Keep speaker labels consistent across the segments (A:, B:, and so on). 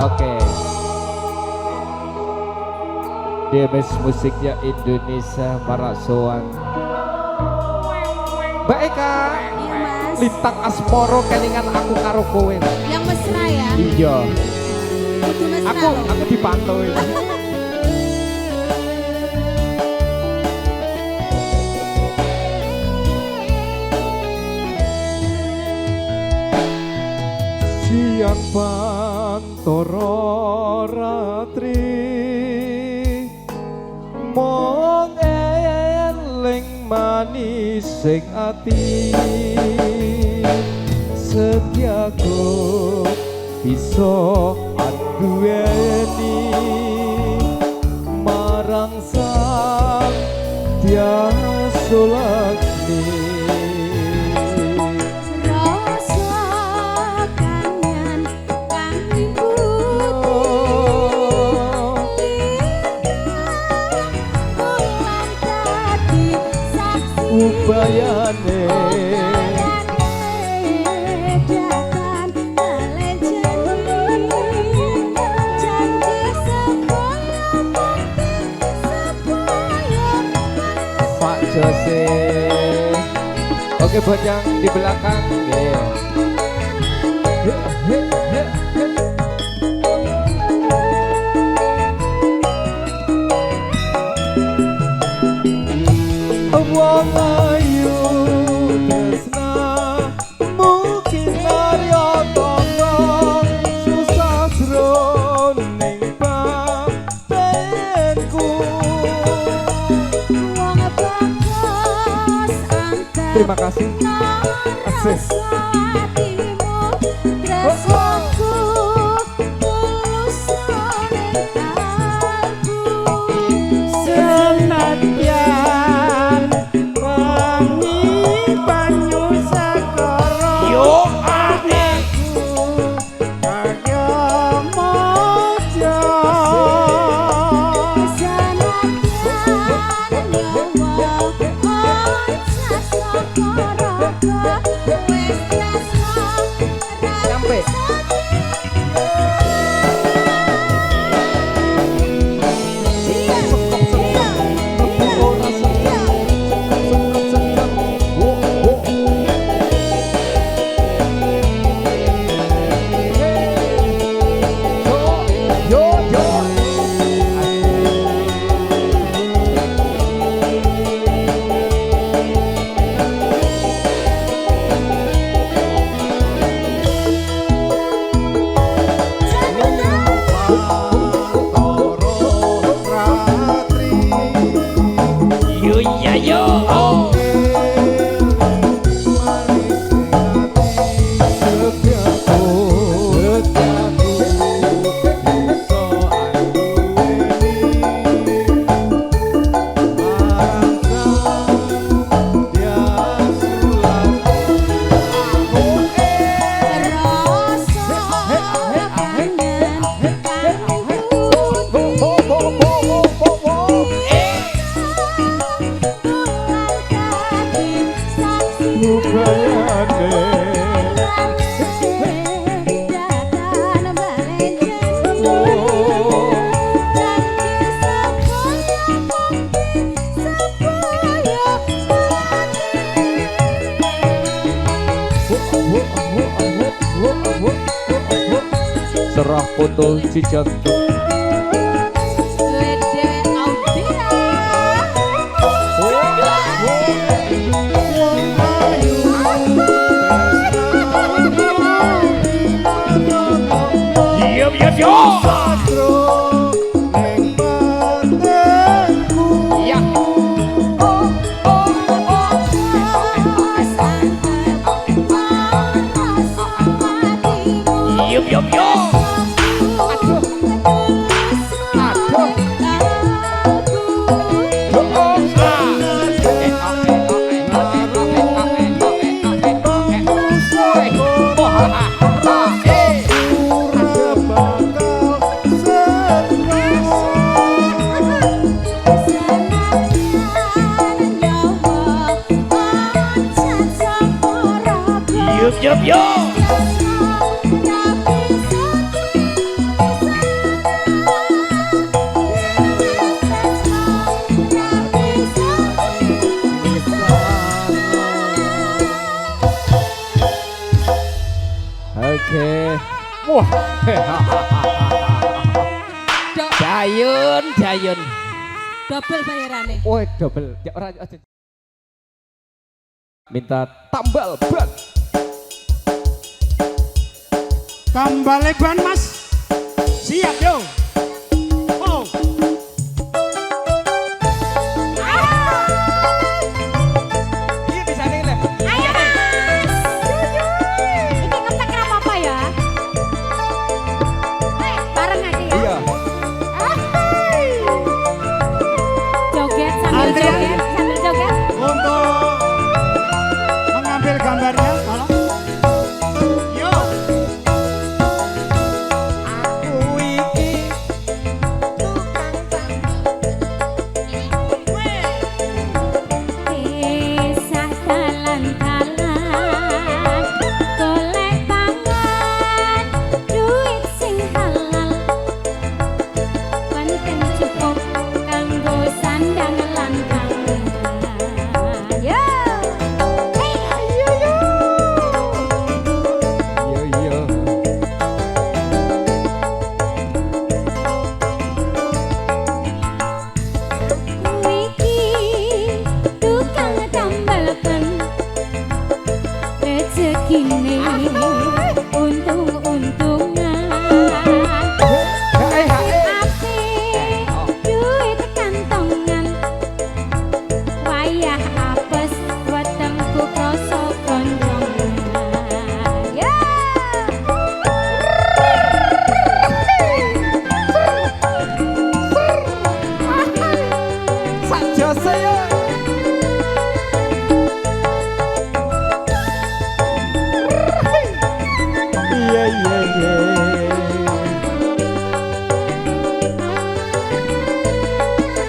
A: Oke. DMS musiknya Indonesia Marasoan. Mbak Eka.
B: Iya mas.
A: Lintang Asporo kelingan aku karo kowe.
B: Yang mesra ya?
A: Iya.
B: Kudu mesra
A: Aku dipantau ini. Siang pantoro ratri mong eling manis sing ati setiaku iso anduweni marang sang Tyasa Laksmi. Ubayane
B: datang melejeni janji sekolah
A: Pak Jose. Oke buat yang di belakang yeah. Wong ayu tresna mungkin Arya Tangga susah jroning batenku.
B: wong bagus antar
A: Terima kasih. Akses.
B: hatimu tresnaku tulus ning aku
A: Senadyan wangi banyu segara yo adekku kaya mojo sampai serah foto cijantung.
C: Yup yup yup.
A: Oke. Wah. Jayun, Jayun.
B: Double bayarane.
A: Woi, double. Ya ora aja. Minta tambal ban.
C: Tambal ban Mas. Siap yo. Oh.
A: Iya bisa nih Le.
B: Ayo Mas. Ini ngetek apa ya? Bareng aja ya.
A: Iya.
B: Joget sambil
C: Adrian.
B: joget, sambil joget.
C: Untuk mengambil gambarnya, tolong. Yo.
A: Aku iki
B: Kisah talan-talan, golek pangan, duit sing halal, penting cukup kanggo sandang lan pangan. Yo, hey, ayo yo.
A: Iya iya.
B: Wiki tukang tambal ban, rezekine untung-untungan.
A: Hai hai.
B: Apik, duit kantongan, wayah apes wetengku krasa gondrongan. Ya.
A: Saja saya. Iya iya iya.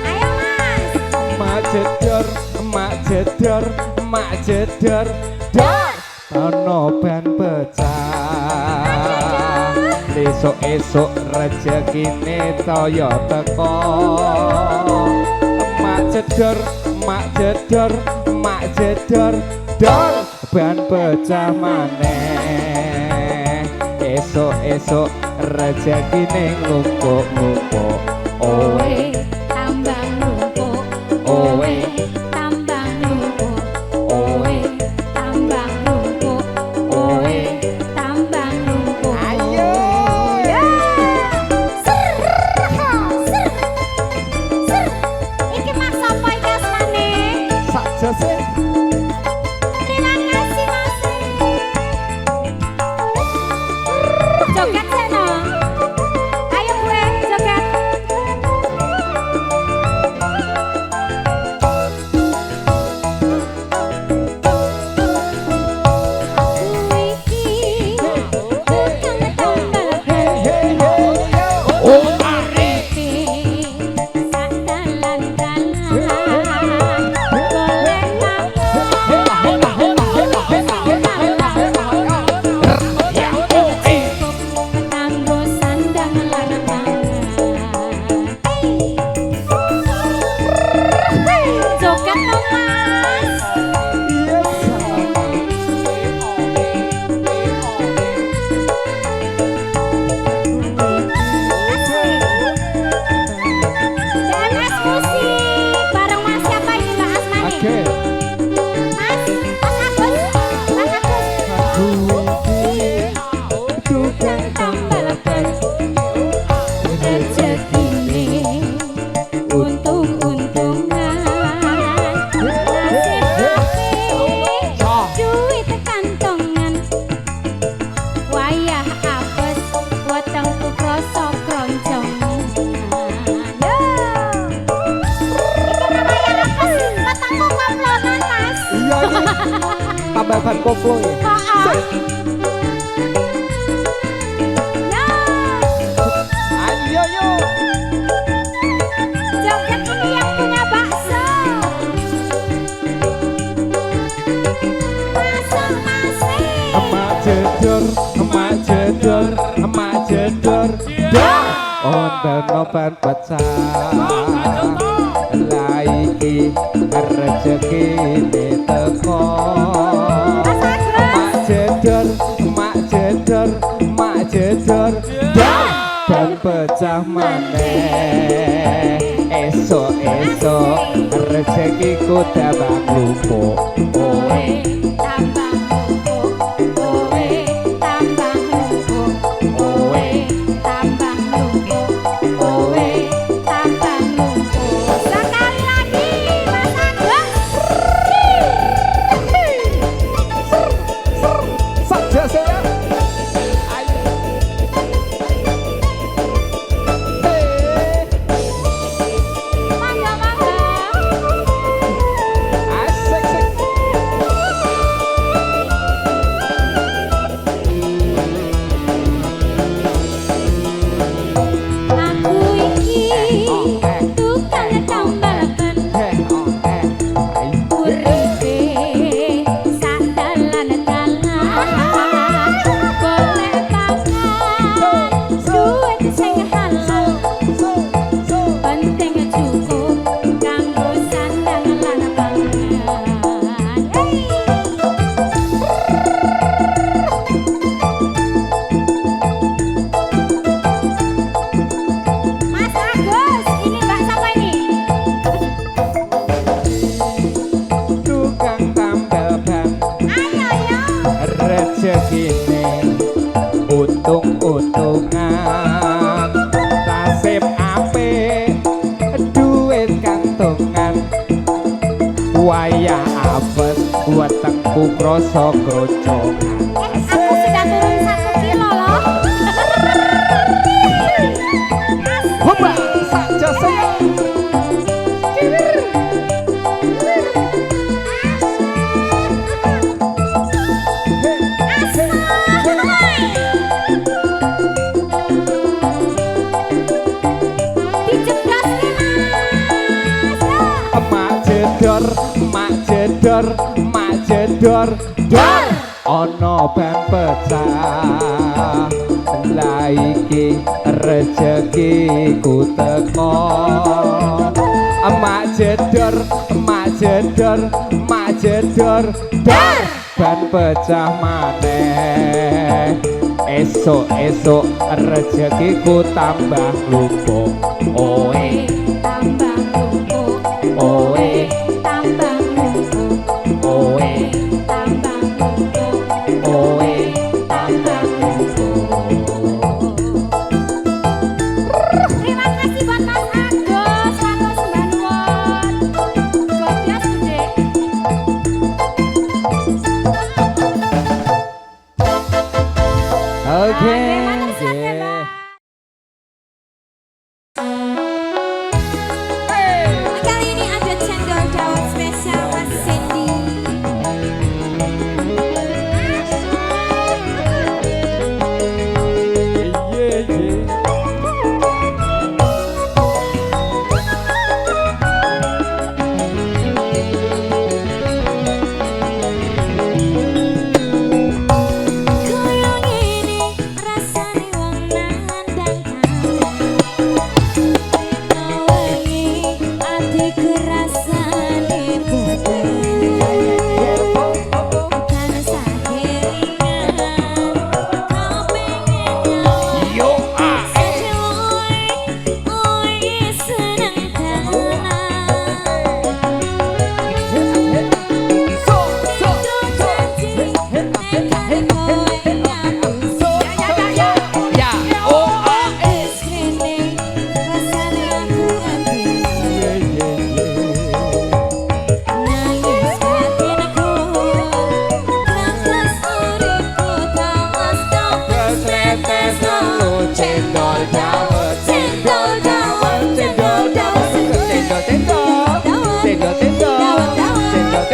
B: Ayo Mas.
A: Mak jedor, mak jedor, mak jedor, dor. Tono ban pecah. Esok-esok rezekine toyo teko. Mak jedor, mak jedor, mak jedor, dor. Ban pecah maneh. Esok-esok rezekine ngumpuk-ngumpuk.
B: Owe tambang numpuk, owe tambang numpuk, owe tambang numpuk, owe tambang numpuk.
A: Ayo.
B: Ya. Ser, ser, ser. Iki Mas apa iki asmane?
A: Saja sih.
B: Terima kasih Mas. Joget seno. Ayo gue joget. Wiki tukang tambal ban.
A: Oh, are.
B: Sak dalan-dalan, golek kanggo sandang lan pangan. Joget no Mas.
A: Iya, salah.
B: DNS Musik bareng Mas siapa ini Mbak Asmani?
A: Oke.
B: Mas Agus, Mas Agus. Tukang tambal ban, rezekine untung-untungan. Nasib apik, duit kantongan, wayah apes wetengku krasa kroncongan. Yo, iki wayah apes wetengku komplonan Mas.
A: Iya ini tambah ban koplo ya.
B: Heeh. Yo.
A: Ayo yo.
B: Joget ini yang punya bakso. Masuk masih.
A: Emak jedor, emak jedor, emak jedor, dor. Onten ban pecah. Laiki rezekine teko.
B: Mas Agus.
A: Mak jedor, mak jedor, jedor dor dan pecah maneh esok-esok rezekiku tambah lumpuk
B: Kowe tambah lumpuk, kowe tambah lumpuk, kowe tambah lumpuk, kowe tambah lumpuk. Sekali lagi, Mas Agus.
A: saja saya ayo
B: Mangga, mangga.
A: asik sik
B: Aku iki tukang tambal ban. Uripe sak dalan-dalan, golek pangan, duit sing halal, penting cukup kanggo sandang lan pangan. Mas Agus, ini Mbak siapa ini?
A: tukang tambal ban
B: Ayo, ayo.
A: rezekine untung-untungan nasib apik duit kantongan wayah apes wetengku krasa krocongan
B: Aku sudah turun 1 kilo loh.
A: Hoba saja saya
B: Diceplos nih, Mas.
A: mak jedor mak jedor mak jedor dor ana ban pecah la iki rezekiku teko mak jedor mak jedor mak jedor dor ban pecah maneh esok-esok rezekiku tambah lumpuk oe
B: Tambah lumpuk,
A: oe
B: tambah lumpuk,
A: oe
B: tambah lumpuk,
A: oe
B: tambah lumpuk. Terima kasih buat Mas Agus, matur sembah nuwun. Gobias Bude.
A: oke
B: Matur siap ya, Mbak. Kali ini ada cendol dawet spesial Mas Cindy.
A: Iya, iya.
B: Koyo ngene rasane wong nandang wengi atiku rasane bodoh kan sakiringan kau pengen nyawa
A: Yo ah
B: saja oi seneng tenan
A: so so ya oh ah iya iya iya Kesetes lalu cendol dawet cendol dawet cendol dawet cendol cendol cendol cendol cendol cendol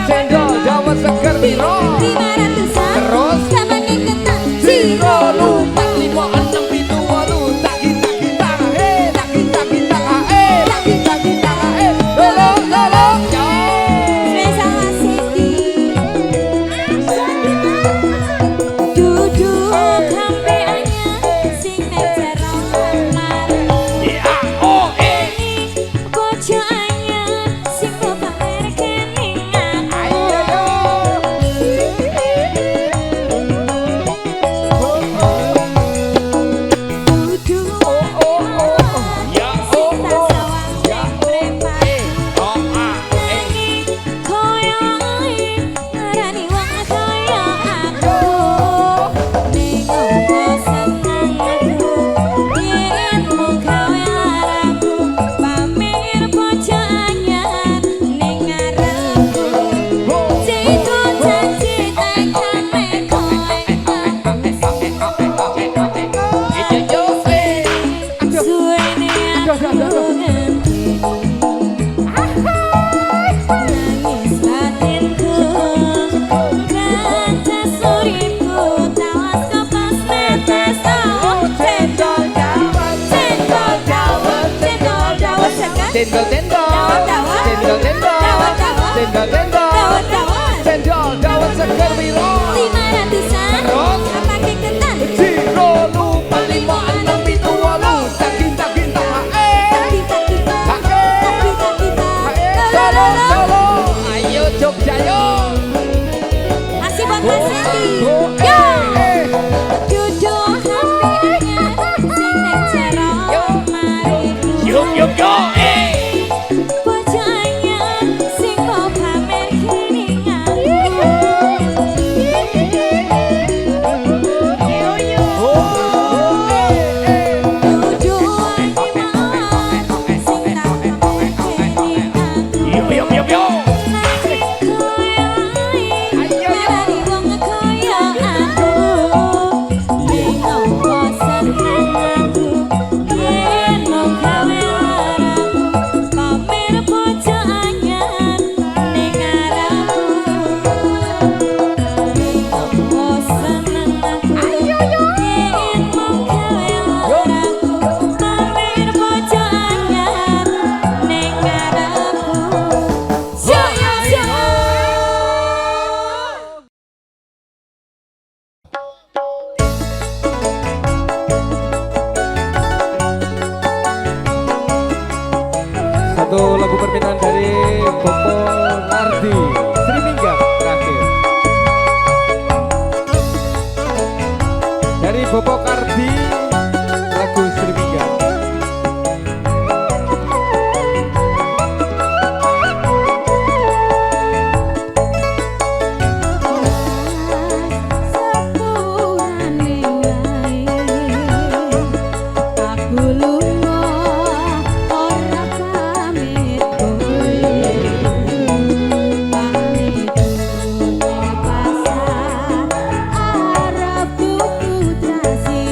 A: cendol dawet seger piro terus zero lupa 5 6 7 8 tak kita kita tak kita kita tak kita kita lolo lolo yo
B: Duduk sampai anyar sing
A: Cendol cendol
B: Dawet, dawet.
A: Cendol cendol
B: Dawet, dawet.
A: Cendol cendol
B: Dawet, dawet.
A: Cendol dawet seger wiro
B: 500-an.
A: Terus?
B: Pakai ketan.
A: Ciro lupa 5, 6, 7, 8 Daging daging tak
B: Kita-kita.
A: Hae.
B: Kita-kita.
A: Solo solo Ayo Jogja yo
B: Masih buat Mas Sandy.
A: Oh,
B: Yo.
A: eh.
B: Duduk hati anyar sing nek jero mari.
A: Yuk yuk yuk
B: Bocah anyar sing mau pamer kiringan. Duduk hati mawar sing tak pamer kiringan.
A: Yuk yuk yuk yuk Satu lagu permintaan dari Bopo Nardi Sri Minggat terakhir dari Bopo Kardi lagu Sri Minggat.
B: Aku lunga ora pamit kowe. Pamit ning pasar arep tuku trasi.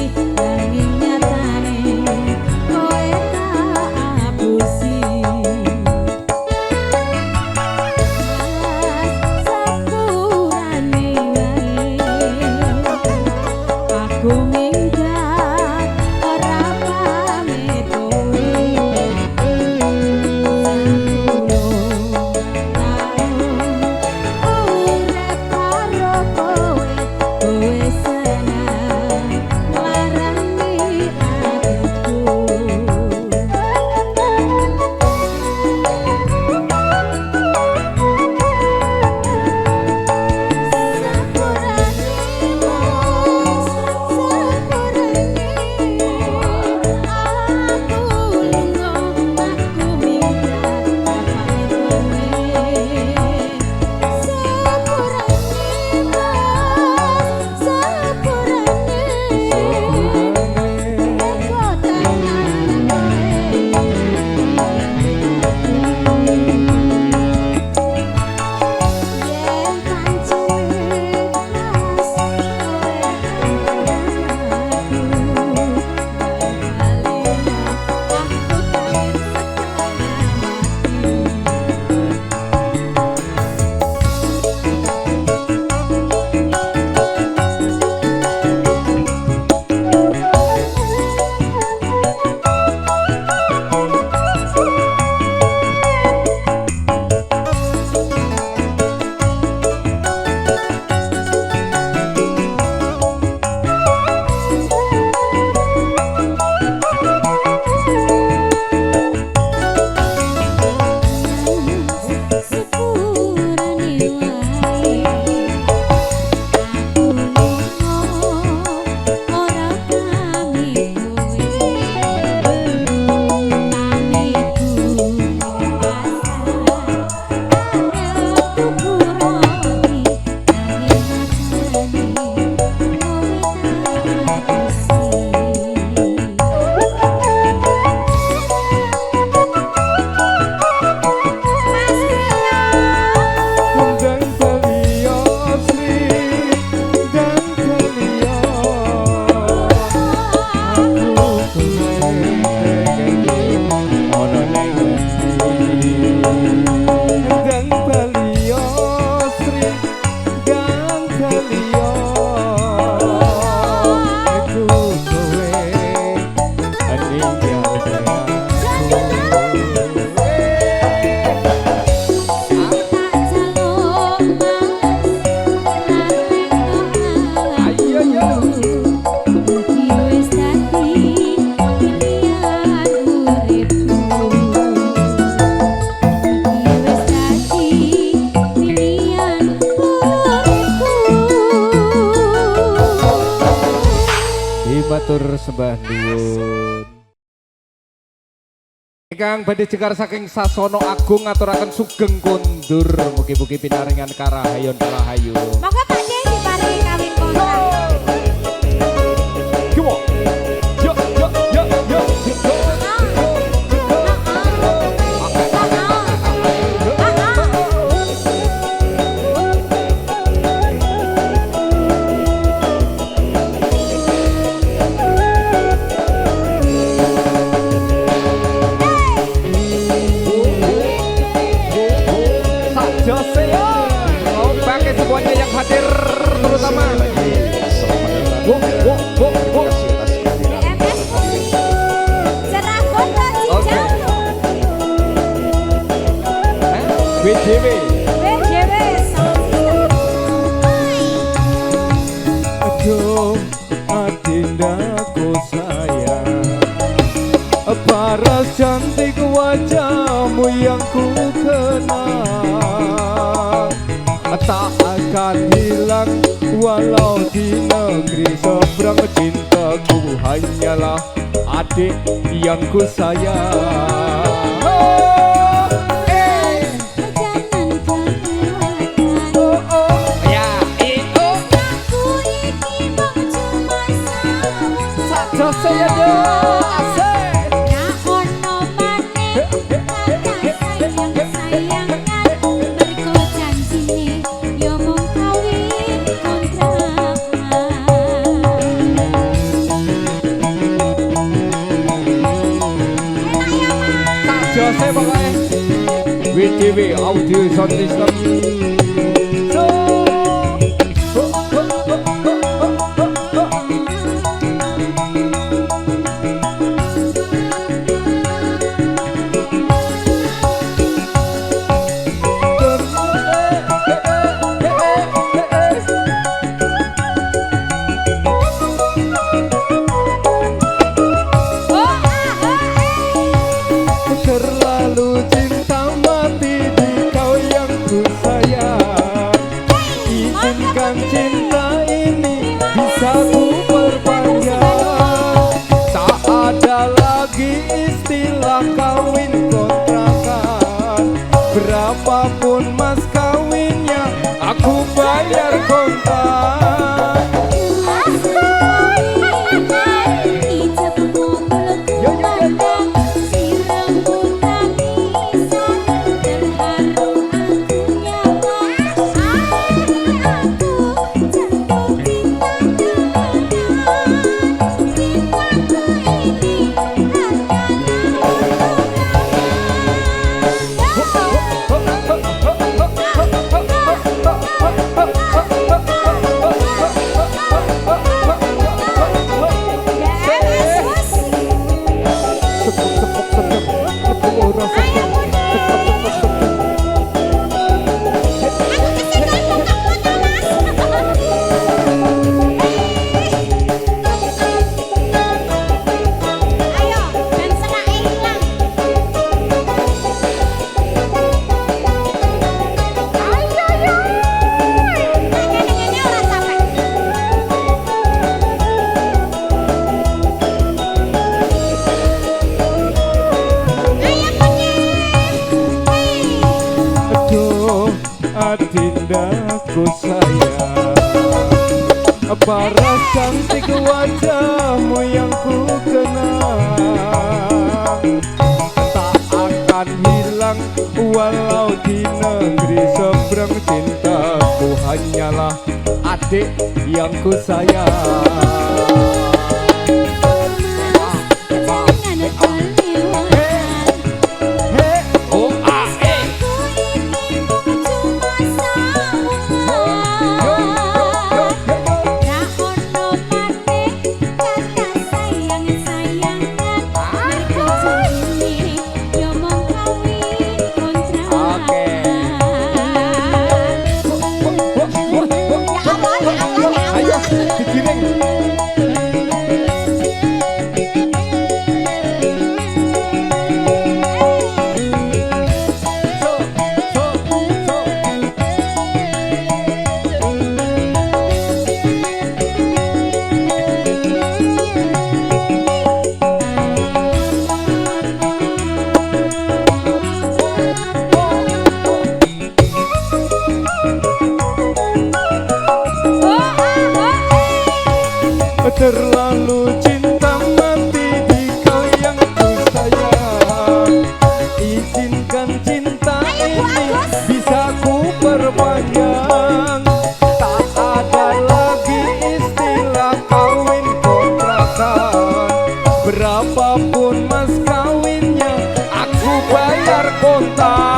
A: matur sembah nuwun. Ingkang badhe jekar saking Sasono Agung ngaturaken sugeng kondur mugi-mugi pinaringan karahayon rahayu.
B: Monggo Pak J diparingi kawin kontrak.
A: Yo yo yo yo yo. Semuanya yang hadir terutama
B: DMS Musik Cerah Kota Cijantung
A: BJW
B: Sound System.
A: aduh adindaku sayang paras cantik wajahmu yang ku kenal tak akan hilang walau di negeri seberang. Cintaku hanyalah adik yang ku sayang.
B: Jangan kelewatan.
A: Ya itu
B: Aku ini mong cuma
A: saja saya asik.
B: Na ono maneh kata sayang-sayangan mergo janjine yo mung kawin kontrak. Enak ya Mas.
A: Saja saya pokoknya WDW Audio Sound System. Terlalu cinta mati di kau yang ku sayang. Izinkan cinta ini bisa ku perpanjang. Tak ada lagi istilah kawin kontrakan. Berapapun mas kawinnya aku bayar kontak. Adindaku sayang, paras cantik wajahmu yang ku kenal. Tak akan hilang walau di negeri seberang. Cintaku hanyalah adik yang ku sayang. Digiring terlalu cinta mati di kau yang ku sayang. Izinkan cinta ini bisa ku perpanjang. Tak ada lagi istilah kawin kontrakan. Berapapun mas kawinnya aku bayar kontan.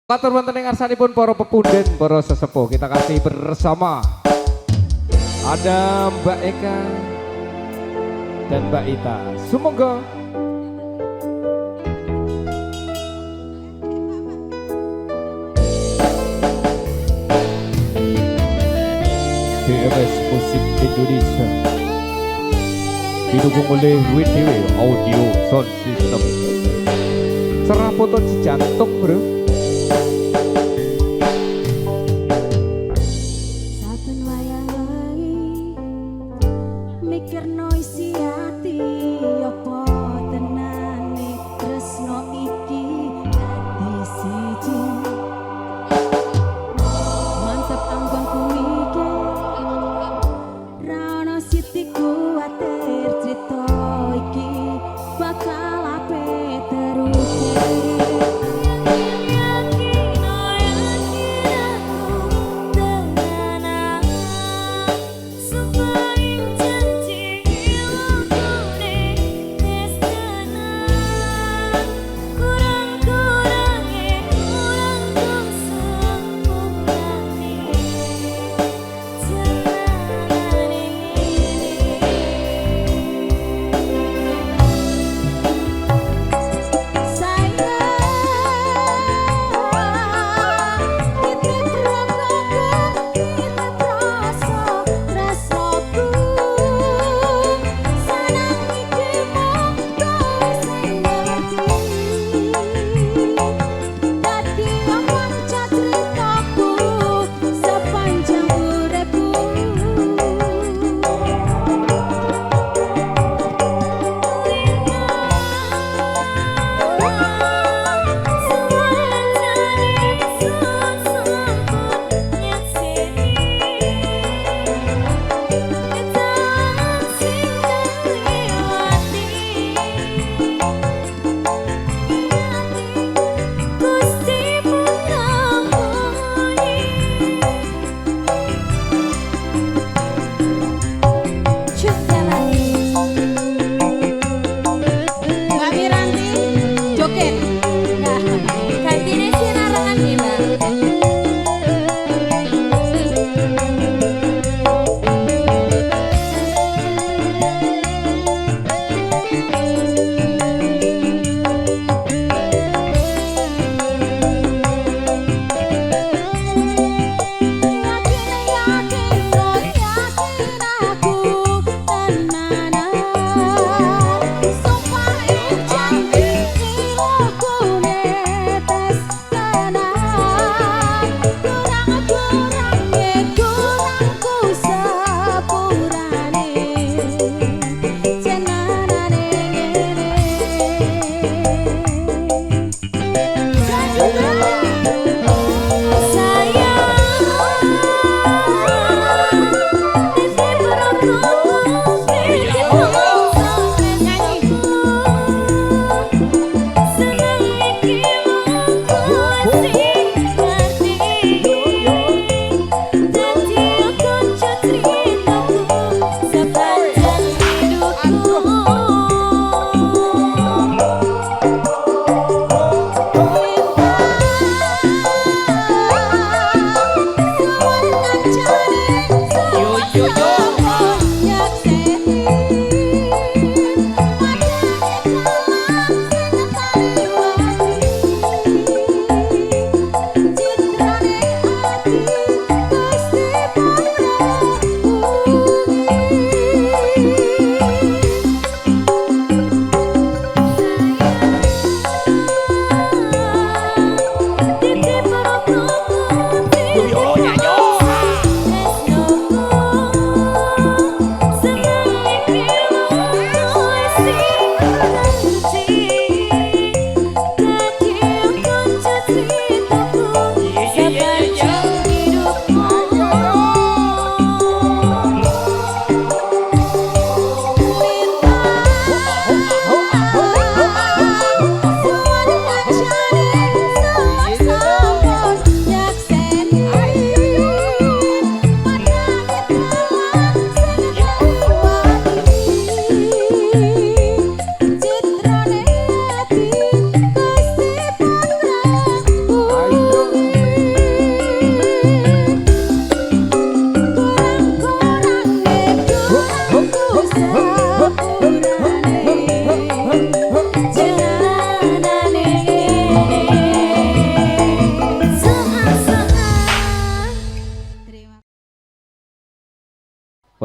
A: Matur wonten ing ngarsanipun para pepunden, para sesepuh, kita kasih bersama. Ada Mbak Eka dan Mbak Ita. Semoga DMS Musik Indonesia didukung oleh WDW Audio Sound System. Serah foto jantung, bro.
B: Bakal ape terus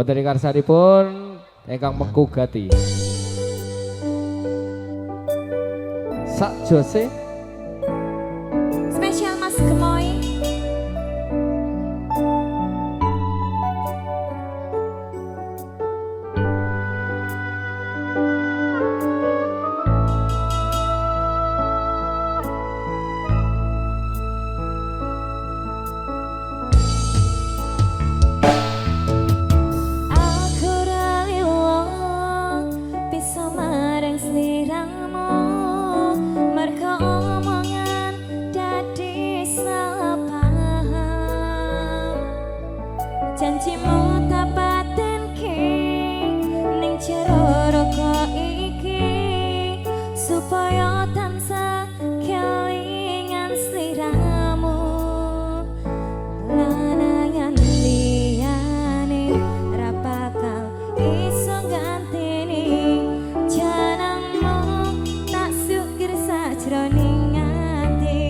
A: Wonten ing karsanipun ingkang Mengku Gati. Sak Jose
B: Spesial Mas Gemoy. Janjimu tak patenke ning jero roko iki supaya tansah kelingan sliramu lanangan liyane ra bakal iso ganteni janangmu tak sukir sajroning ati.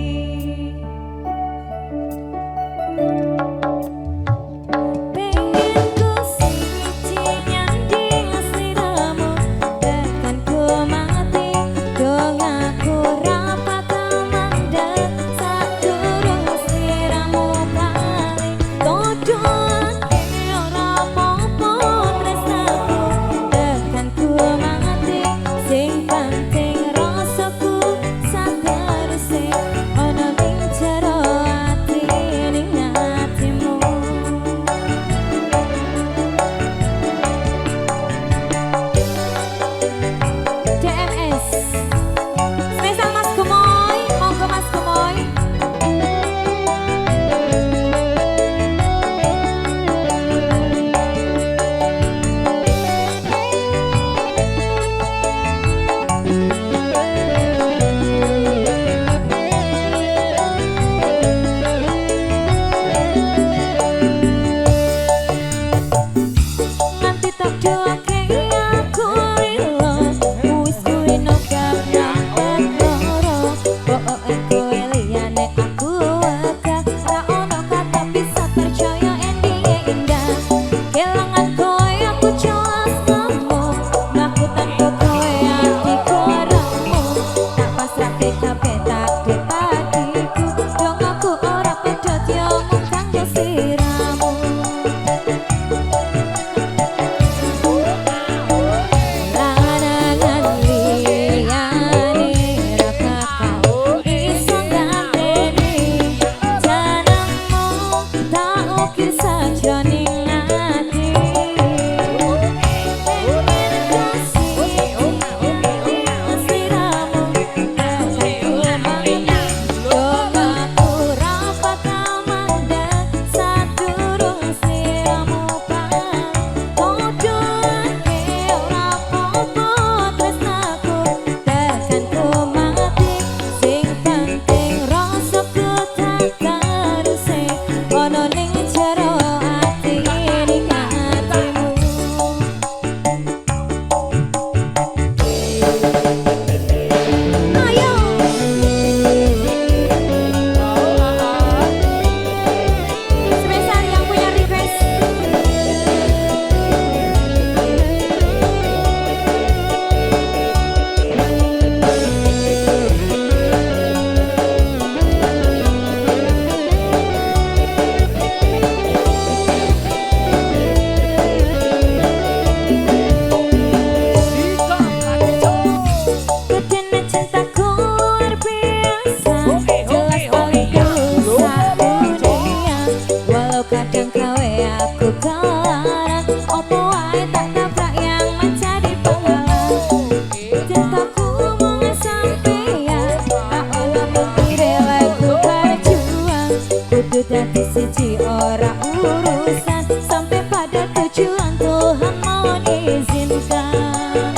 B: Dadi siji ora urusan sampai pada tujuan Tuhan mau izinkan.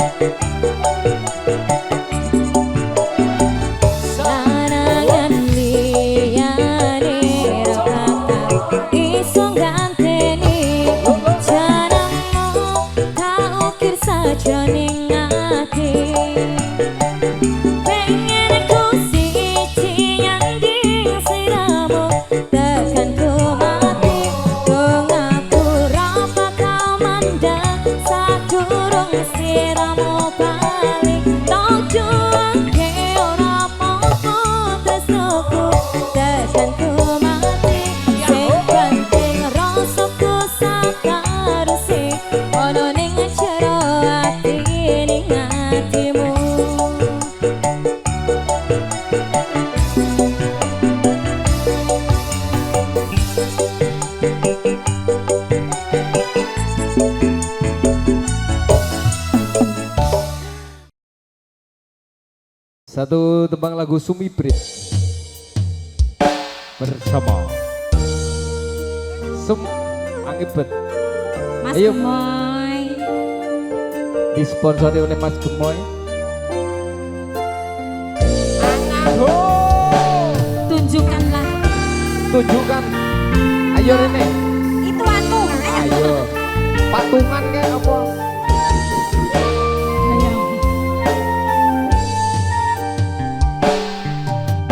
B: Lanangan liyane ra bakal iso ganteni janangmu tak ukir sajroning ati.
A: Satu tembang lagu Sumibrit bersama Angibet.
B: Mas
A: Ayo.
B: Gemoy.
A: Disponsori oleh Mas Gemoy.
B: Tunjukkanlah.
A: Tunjukkan. Ayo Rene.
B: Itu aku.
A: Ayo. Patungan kayak apa?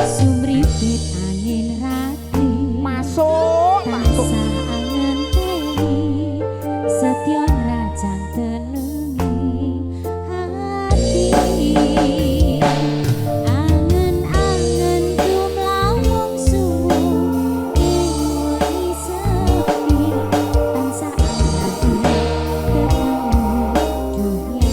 B: Sumripit angin rati.
A: Masuk.
B: Tansah angen teli. Setyon rajang tenengi hati. Angen-angen kumlawung suwung ing wengi sepi. Tansah ati ketemu dunyani.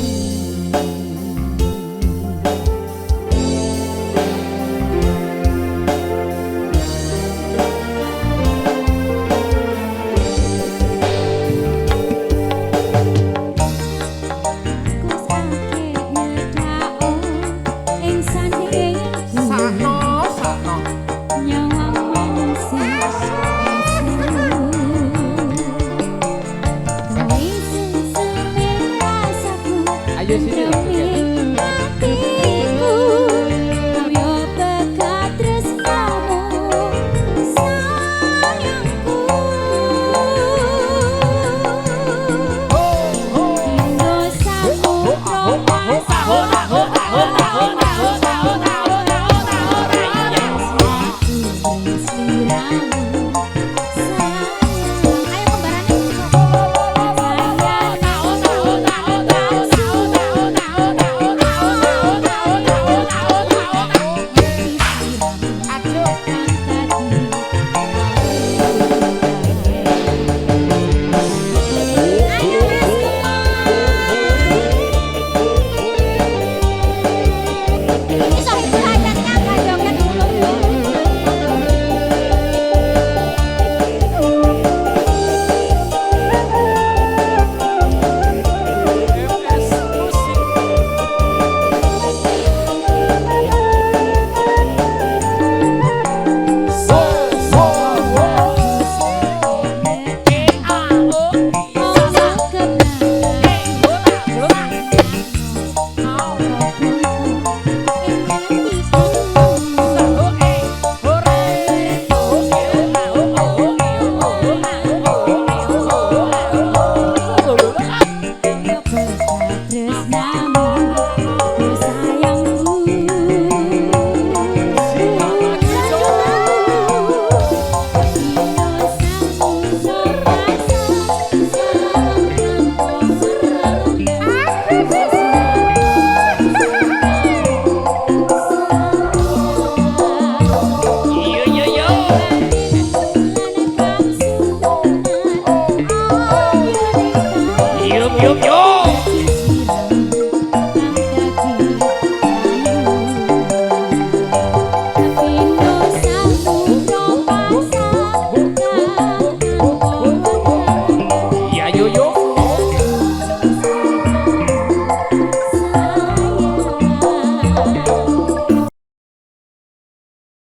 A: Ayo sini lah.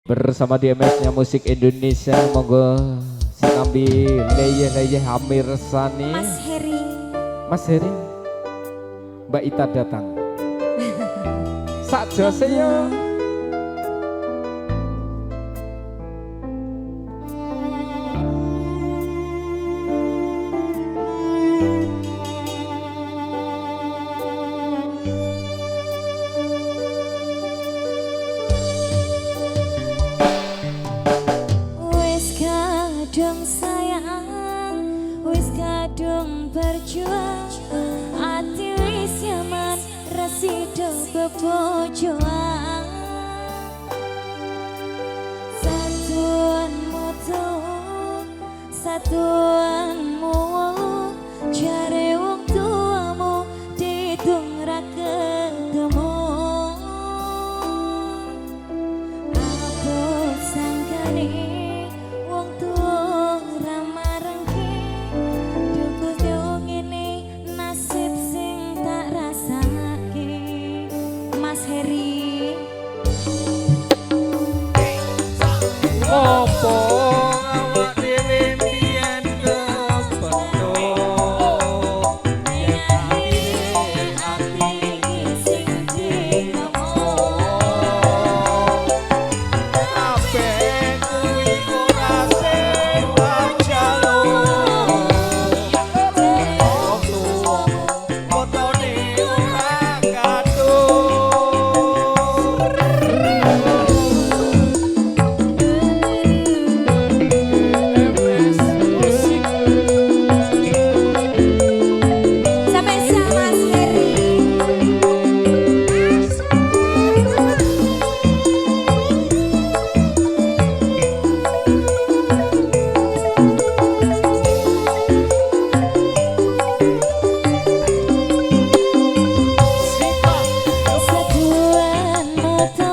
A: Bersama DMS-nya Musik Indonesia, monggo sinambi leye Hamir Sani.
B: Mas Heri.
A: Mas Heri, Mbak Ita datang. Sak jose yo.
B: Kadung sayang, wis kadung berjuang, ati wis yaman, rasido bebojoan. Satuan moto, satuan muwulu, jare wong tuamu ditung ra ketemu. Mas Heri.
A: Opo awak dhewe mbiyen kepethuk yen ati
B: Sing dinomo
A: kabeh kuwi ora sing tak jaluk fotone ora
B: Spesial Mas Heri. Sebulan moto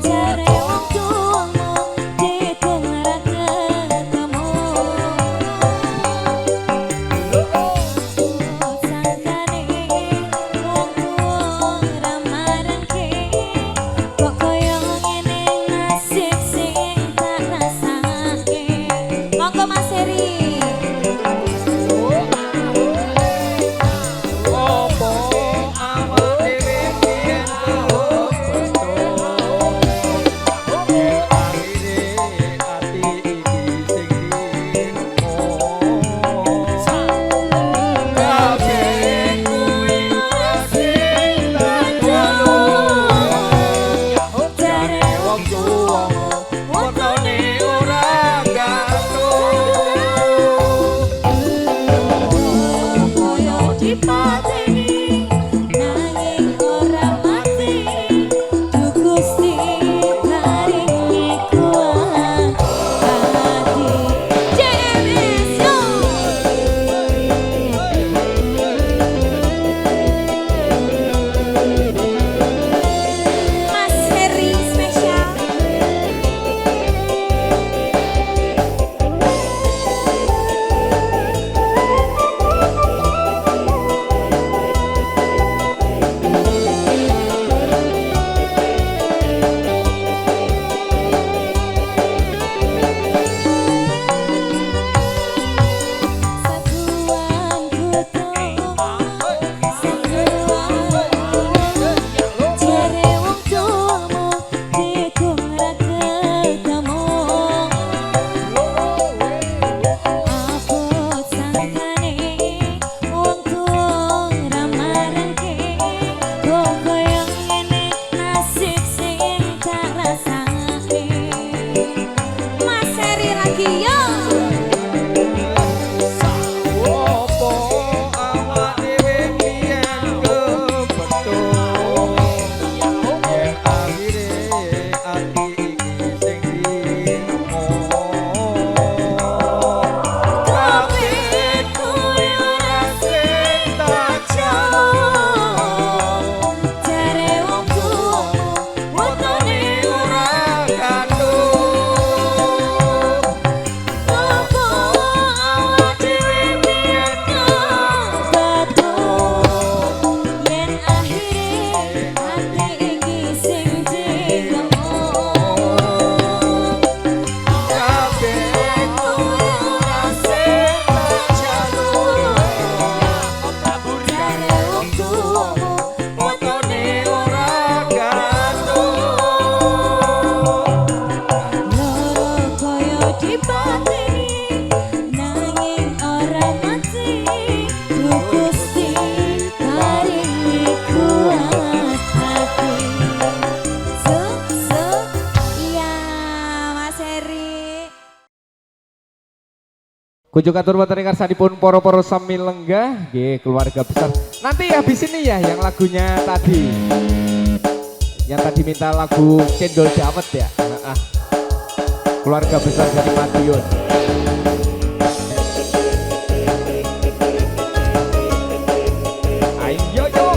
B: jare wong tuamu ditung ra ketemu sangkane wong tuwa ra marengke kok koyo ngene nasib sing tak rasake monggo Mas Heri.
A: Opo awak dhewe mbiyen kepethuk yen akhire ati iki sing dinomo kabeh kuwi ora sing tak jaluk jare wong tuwamu fotone ora
B: Koyo dipateni nanging ora mati Du Gusti paringi kuat hati Jemisyo Mas Heri spesial. Sebulan kutu jare wong tuamu ditung ra ketemu abot sangkane wong tuwa ra marengke kok koyo ngene nasib sing tak rasake Mas Heri lagi yo.
A: Opo awak dhewe mbiyen kepethuk yen akhire ati iki sing dinomo kabeh kuwi ora sing tak jaluk
B: Jare wong tuamu
A: fotone ora kathuk
B: opo awak dhewe mbiyen kepethuk yen akhire ati iki sing dinomo
A: kabeh kuwi ora sing tak jaluk
B: jare wong tuamu
A: fotone ora kathuk
B: loro koyo dipateni nanging ora mati Du Gusti paringi kuat hati iya Mas Heri.
A: Kunjung atur wonten ing ngarsanipun para-para sami lenggah nggih keluarga besar. Nanti habis ini ya yang lagunya tadi. Yang tadi minta lagu Cendol Dawet ya. Keluarga besar dari Madiun. Ayo yo.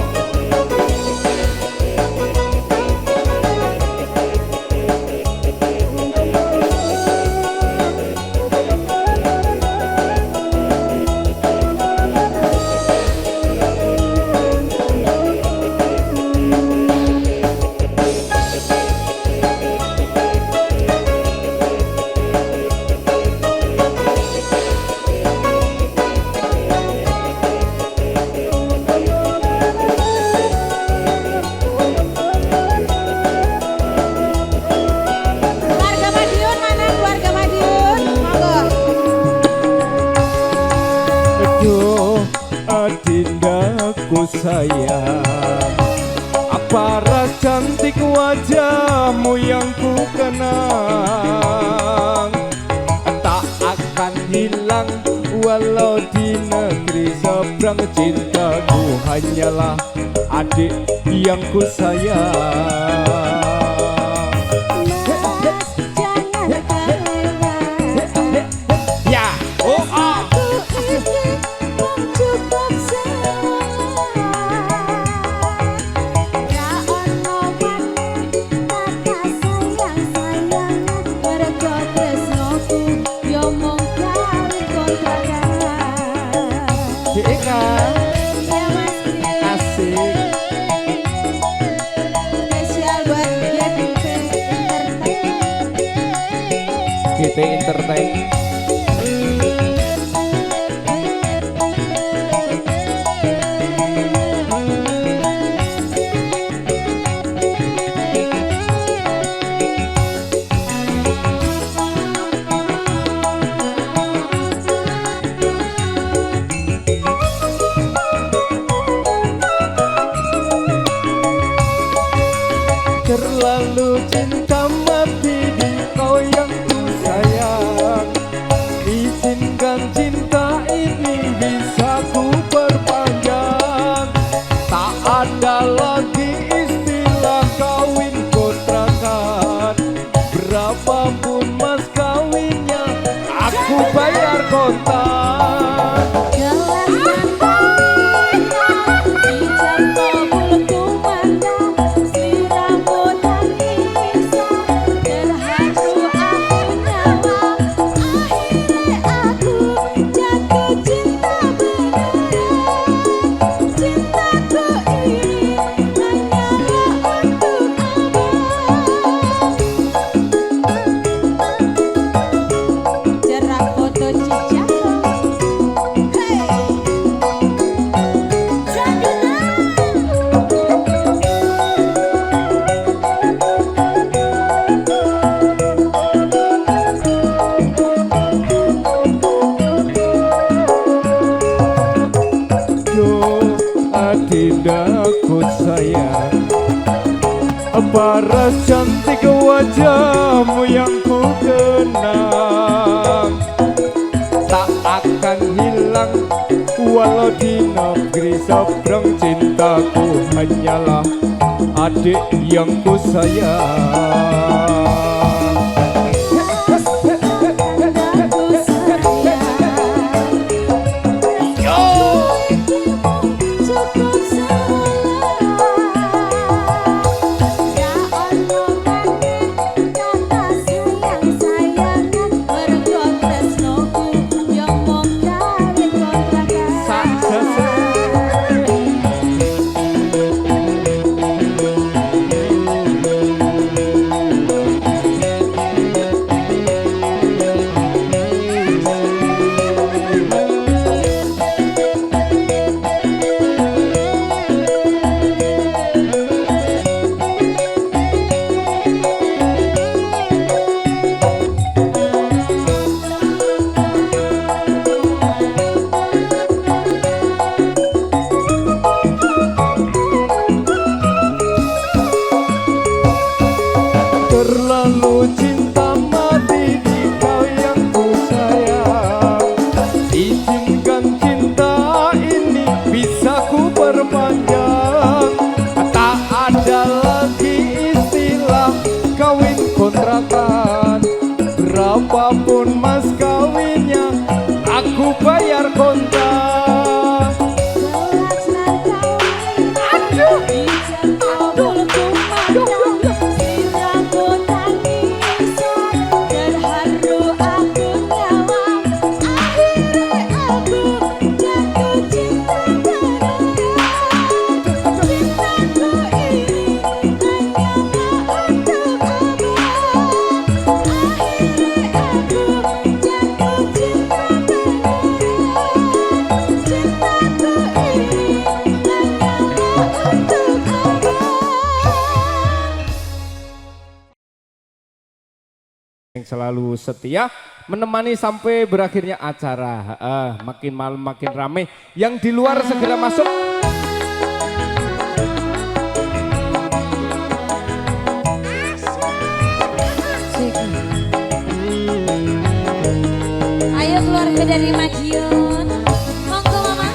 A: Adindaku sayang, apa ras cantik wajahmu yang ku kenang, tak akan hilang walau di negeri seberang. Cintaku hanyalah adik yang ku sayang. GT Entertain. Terlalu cinta mati di kau yang ku sayang, izinkan cinta ini bisa ku perpanjang. Tak ada lagi istilah kawin kontrakan, berapapun mas kawinnya aku bayar kontan. Adindaku sayang, apa ras cantik wajahmu yang ku kenang, tak akan hilang walau di negeri seberang. Cintaku hanyalah adik yang ku sayang. Terlalu cinta mati di kau yang ku sayang, izinkan cinta ini bisa ku perpanjang. Tak ada lagi istilah kawin kontrakan, berapapun mas kawinnya aku bayar kontan. yang selalu setia menemani sampai berakhirnya acara. Makin malam makin rame. Yang di luar segera masuk.
B: Ayo keluarga dari Madiun, monggo mama.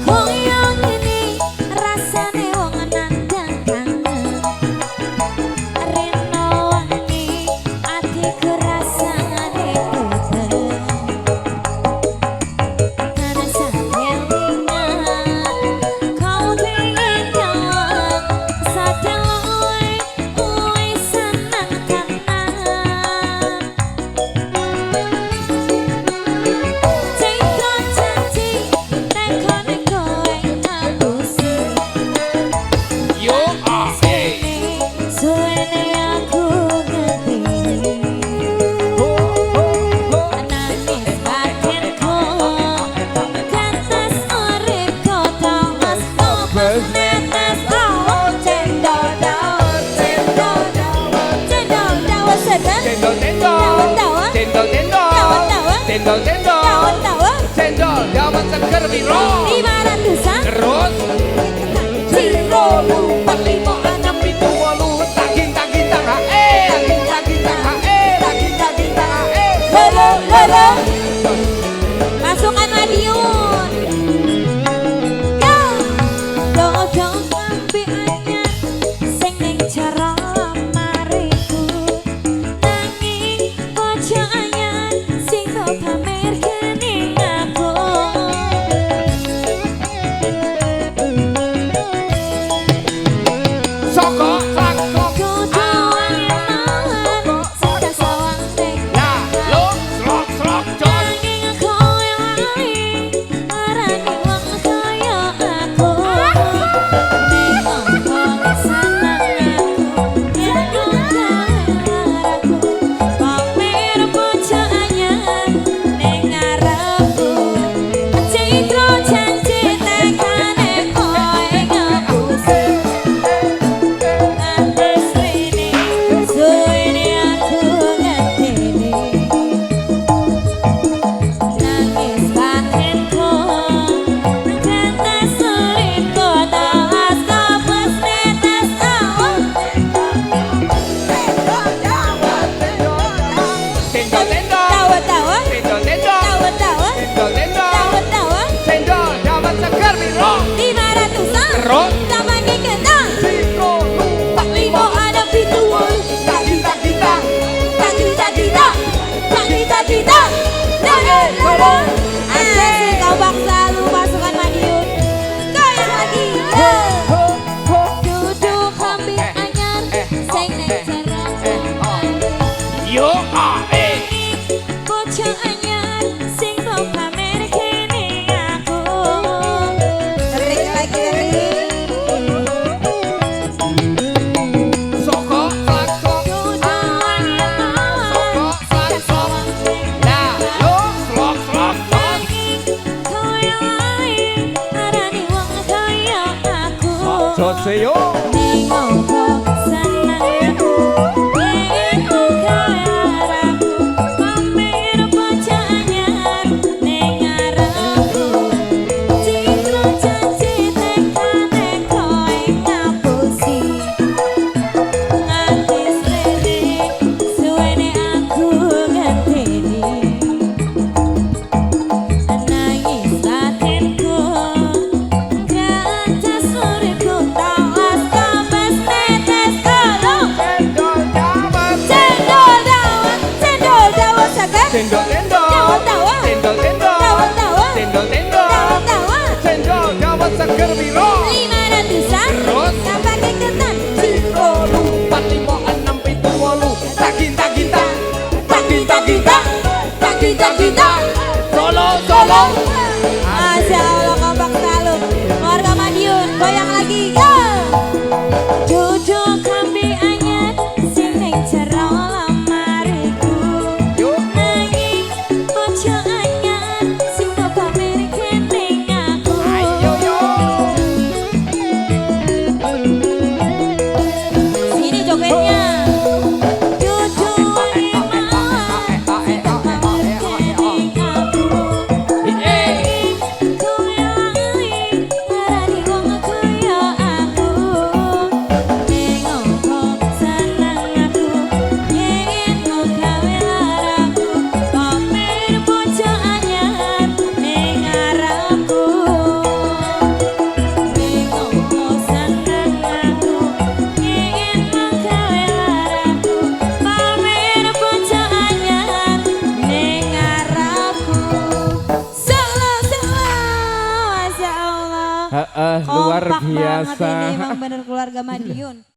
B: Koyong ini rasane wong nandang kangen. Reno wangi atiku rasane beten. Karena sampeyan ingat kau pengen nyawang sadang uwe senang tenan. Citra janji nekone kowe ngapusi.
A: Yo asik.
B: Suwene aku ngerti nangis batinku kantas uripku tawas nobas netes awak cendol dawet cendol dawet cendol dawet sedang
A: Cendol cendol.
B: dawet dawet
A: Cendol cendol.
B: dawet dawet
A: Cendol cendol.
B: dawet dawet
A: Cendol dawet seger biro.
B: 500-an
A: Terus
B: Ciro 45
A: itu walu taging taging tang taging taging tang taging taging tang
B: Lolo lolo Masukkan Madiun Go Dodong ngambi anyar Sing ning cara mariku Nanging bojo anyar Sing kau pamer kening aku
A: Soko sako.
B: Kudu wangi-wangi Sing tak sawang ning
A: Nah, lo slok slok jos.
B: Nanging aku yang lali Arani wong kaya aku Ning ompong seneng aku Yen ngomong Pamer bojo anyar Ning ngarepku Citra janji tekane kowe ngapusi Ngantos rene suwene aku ngerteni Nangis batinku kantas uripku tawas kopes netes awak
A: Cendol cendol.
B: dawet dawet
A: Cendol cendol.
B: dawet dawet
A: Cendol cendol.
B: dawet dawet
A: Cendol dawet seger biro.
B: 500-an
A: Terus
B: tambahin kentang
A: Citro lupa
B: 45 ada pituan
A: taging taging tang.
B: Cita-cita Asik kau bangsa lu pasukan Madiun Goyang lagi Duduk ambil anyar Sing ning jarang
A: Yo ae.
B: Bojo anyar Sing mau pamer kene aku Terik lagi terik
A: Soko sako.
B: Duduk wangi-wangi
A: Soko sako. Nah, lo slok slok jos.
B: Kau yang lain Arani wong kaya aku
A: Joseo.
B: Ning ompong seneng aku Yen kaya aku Pamer bojo anyar Ning ngarepku Citra janji tekane kowe ngapusi Ngantis rene suwene aku ngenteni Nangis batinku kantas uripku tawas kopes netes tolong
A: Cendol dawet.
B: Cendol dawet seger
A: Cendol cendol.
B: Dawet dawet
A: Cendol cendol.
B: Dawet dawet
A: Cendol cendol.
B: Dawet dawet
A: Cendol dawet seger biro.
B: 500-an
A: Terus
B: tambahin kentang
A: Citro lupa 5 6 itu walu taging taging tang. Taging taging tang. Taging taging tang. Solo solo.
B: Masya Allah kompak selalu Warga Madiun goyang lagi Go Duduk ambil anyar Sing ning jero lemariku
A: Yo.
B: Nanging bojo anyar Sing mau pamer kening
A: Luar
B: Kompak banget
A: biasa.
B: ini emang bener keluarga Madiun.